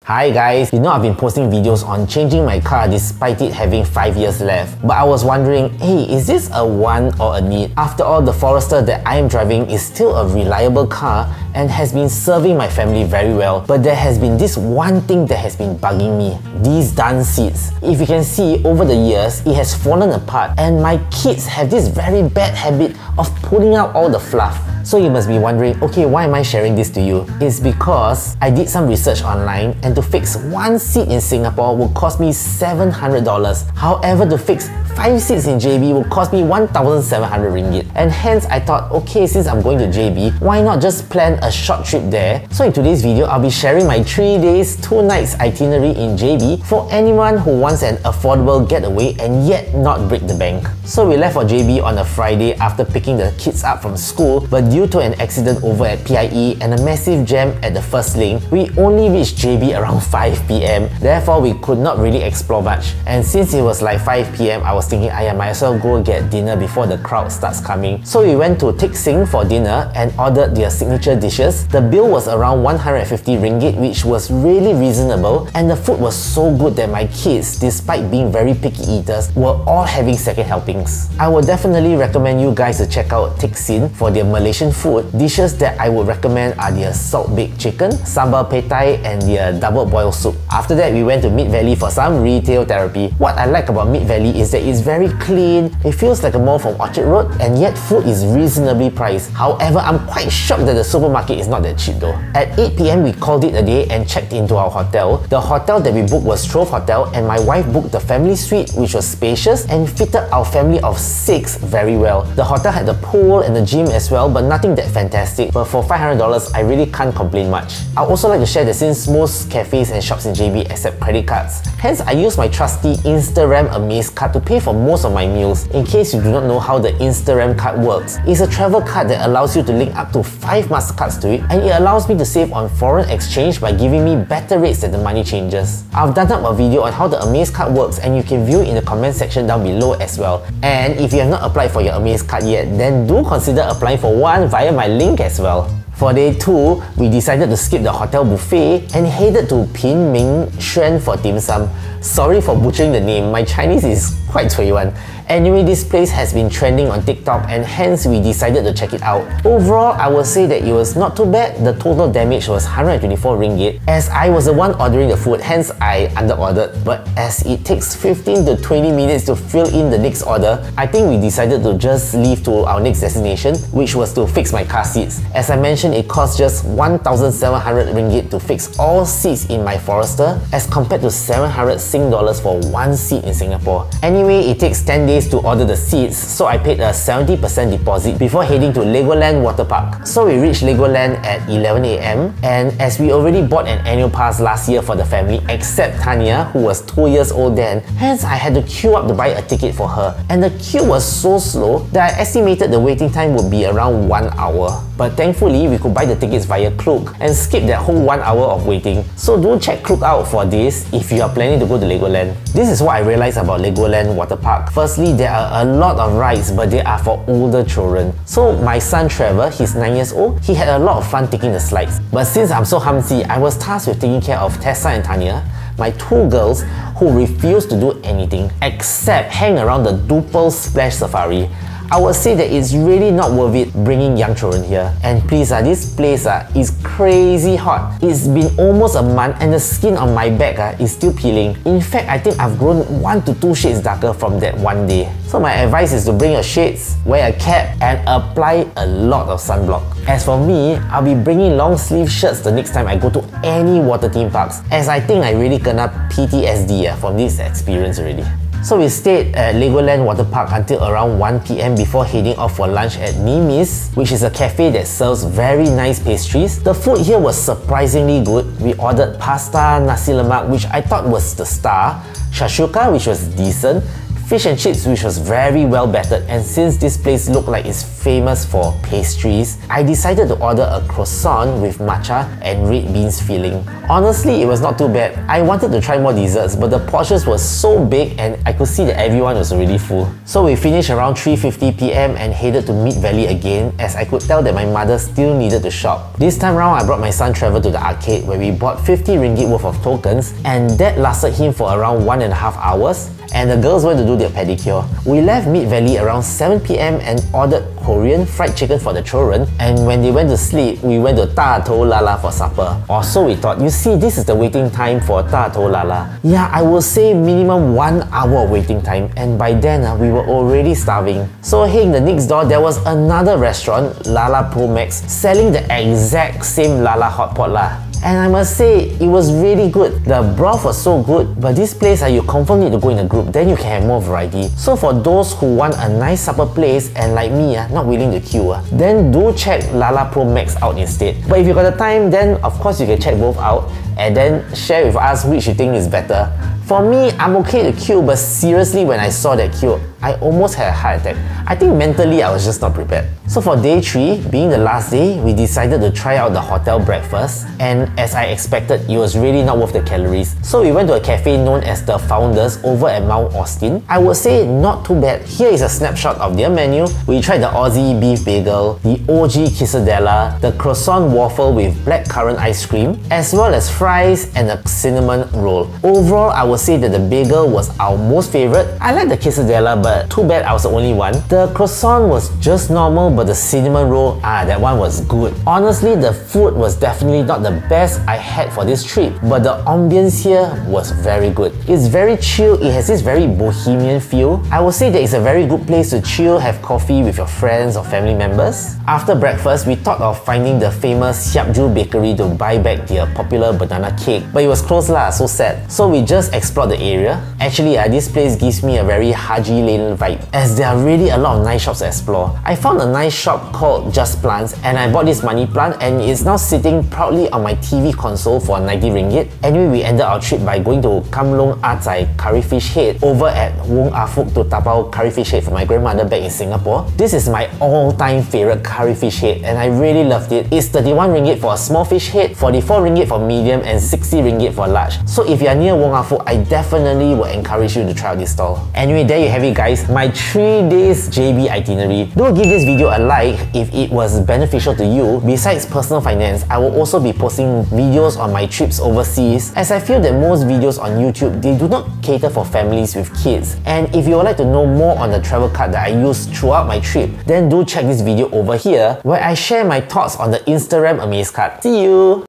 Hi guys, you know I've been posting videos on changing my car despite it having 5 years left. But I was wondering, hey, is this a want or a need? After all, the Forester that I am driving is still a reliable car and has been serving my family very well. But there has been this one thing that has been bugging me. These darn seats. If you can see, over the years, it has fallen apart and my kids have this very bad habit of pulling out all the fluff. So you must be wondering, okay, why am I sharing this to you? It's because I did some research online and to fix one seat in Singapore will cost me $700. However, to fix 5 seats in JB will cost me 1,700 ringgit. And hence I thought, okay, since I'm going to JB, why not just plan a short trip there? So in today's video, I'll be sharing my 3 days, 2 nights itinerary in JB for anyone who wants an affordable getaway and yet not break the bank. So we left for JB on a Friday after picking the kids up from school, but due to an accident over at PIE and a massive jam at the first link, we only reached JB around 5 PM. Therefore, we could not really explore much. And since it was like 5 PM, I was thinking, I might as well go get dinner before the crowd starts coming. So we went to Tik Sing for dinner and ordered their signature dishes. The bill was around 150 ringgit, which was really reasonable, and the food was so good that my kids, despite being very picky eaters, were all having second helpings. I would definitely recommend you guys to check out Tik Sing for their Malaysian food. Dishes that I would recommend are their salt baked chicken, sambal petai, and their double boiled soup. After that, we went to Mid Valley for some retail therapy. What I like about Mid Valley is that it's very clean, it feels like a mall from Orchard Road, and yet food is reasonably priced. However, I'm quite shocked that the supermarket is not that cheap though. At 8 PM, we called it a day and checked into our hotel. The hotel that we booked was Trove Hotel, and my wife booked the family suite, which was spacious and fitted our family of 6 very well. The hotel had the pool and the gym as well, but nothing that fantastic. But for $500, I really can't complain much. I also like to share that since most cafes and shops in JB accept credit cards, hence I use my trusty Instagram Amaze card to pay for most of my meals. In case you do not know how the Instagram card works, it's a travel card that allows you to link up to 5 Mastercards to it, and it allows me to save on foreign exchange by giving me better rates than the money changes. I've done up a video on how the Amaze card works and you can view it in the comment section down below as well. And if you have not applied for your Amaze card yet, then do consider applying for one via my link as well. For day 2, we decided to skip the hotel buffet and headed to Pin Ming Xuan for dim sum. Sorry for butchering the name, my Chinese is quite cui one. Anyway, this place has been trending on TikTok and hence we decided to check it out. Overall, I would say that it was not too bad. The total damage was 124 ringgit. As I was the one ordering the food, hence I under-ordered. But as it takes 15 to 20 minutes to fill in the next order, I think we decided to just leave to our next destination, which was to fix my car seats. As I mentioned, it cost just 1,700 ringgit to fix all seats in my Forester, as compared to 700 Sing dollars for one seat in Singapore. Anyway, it takes 10 days to order the seats, so I paid a 70% deposit before heading to Legoland Water Park. So we reached Legoland at 11 AM, and as we already bought an annual pass last year for the family, except Tanya, who was 2 years old then, hence I had to queue up to buy a ticket for her. And the queue was so slow that I estimated the waiting time would be around 1 hour. But thankfully, we could buy the tickets via Klook and skip that whole 1 hour of waiting. So do check Klook out for this if you are planning to go to Legoland. This is what I realized about Legoland Water Park. Firstly, there are a lot of rides, but they are for older children. So my son Trevor, he's 9 years old, he had a lot of fun taking the slides. But since I'm so humsy, I was tasked with taking care of Tessa and Tanya, my 2 girls who refused to do anything except hang around the Duple Splash Safari. I would say that it's really not worth it bringing young children here. And please, this place is crazy hot. It's been almost a month and the skin on my back is still peeling. In fact, I think I've grown 1 to 2 shades darker from that one day. So my advice is to bring your shades, wear a cap, and apply a lot of sunblock. As for me, I'll be bringing long sleeve shirts the next time I go to any water theme parks, as I think I really kena PTSD from this experience already. So we stayed at Legoland Water Park until around 1 PM before heading off for lunch at Nimis, which is a cafe that serves very nice pastries. The food here was surprisingly good. We ordered pasta, nasi lemak, which I thought was the star, shashuka, which was decent, fish and chips which was very well battered, and since this place looked like it's famous for pastries, I decided to order a croissant with matcha and red beans filling. Honestly, it was not too bad. I wanted to try more desserts, but the portions were so big and I could see that everyone was already full. So we finished around 3:50 PM and headed to Mid Valley again, as I could tell that my mother still needed to shop. This time round, I brought my son Trevor to the arcade where we bought 50 ringgit worth of tokens, and that lasted him for around 1.5 hours. And the girls went to do their pedicure. We left Mid Valley around 7 PM and ordered Korean fried chicken for the children, and when they went to sleep, we went to Da Tou Lala for supper. Or so we thought. You see, this is the waiting time for Da Tou Lala. Yeah, I will say minimum 1 hour of waiting time, and by then we were already starving. So hey, in the next door there was another restaurant, Lala Pro Max, selling the exact same Lala hot pot lah. And I must say, it was really good. The broth was so good, but this place you confirm need to go in a group, then you can have more variety. So for those who want a nice supper place and like me, not willing to queue, then do check Lala Pro Max out instead. But if you got the time, then of course you can check both out and then share with us which you think is better. For me, I'm okay to queue, but seriously, when I saw that queue, I almost had a heart attack. I think mentally I was just not prepared. So for day 3, being the last day, we decided to try out the hotel breakfast, and as I expected, it was really not worth the calories. So we went to a cafe known as the Founders over at Mount Austin. I would say not too bad. Here is a snapshot of their menu. We tried the Aussie beef bagel, the OG quesadilla, the croissant waffle with blackcurrant ice cream, as well as fries and a cinnamon roll. Overall, I would say that the bagel was our most favorite. I like the quesadilla, but too bad I was the only one. The croissant was just normal, but the cinnamon roll, that one was good. Honestly, the food was definitely not the best I had for this trip, but the ambience here was very good. It's very chill, it has this very bohemian feel. I would say that it's a very good place to chill, have coffee with your friends or family members. After breakfast, we thought of finding the famous Siap Ju Bakery to buy back their popular banana cake, but it was closed lah, so sad. So we just explored the area. Actually, this place gives me a very Haji Lane vibe, as there are really a lot of nice shops to explore. I found a nice shop called Just Plants, and I bought this money plant, and it's now sitting proudly on my TV console for 90 ringgit. Anyway, we ended our trip by going to Kam Long Atai Curry Fish Head over at Wong Ah Fuk to tapao curry fish head for my grandmother back in Singapore. This is my all-time favorite curry fish head, and I really loved it. It's 31 ringgit for a small fish head, 44 ringgit for medium, and 60 ringgit for large. So if you are near Wong Ah Fuk, I definitely would encourage you to try out this stall. Anyway, there you have it guys, my 3 days JB itinerary. Do give this video a like if it was beneficial to you. Besides personal finance, I will also be posting videos on my trips overseas, as I feel that most videos on YouTube, they do not cater for families with kids. And if you would like to know more on the travel card that I used throughout my trip, then do check this video over here where I share my thoughts on the Instagram Amaze card. See you!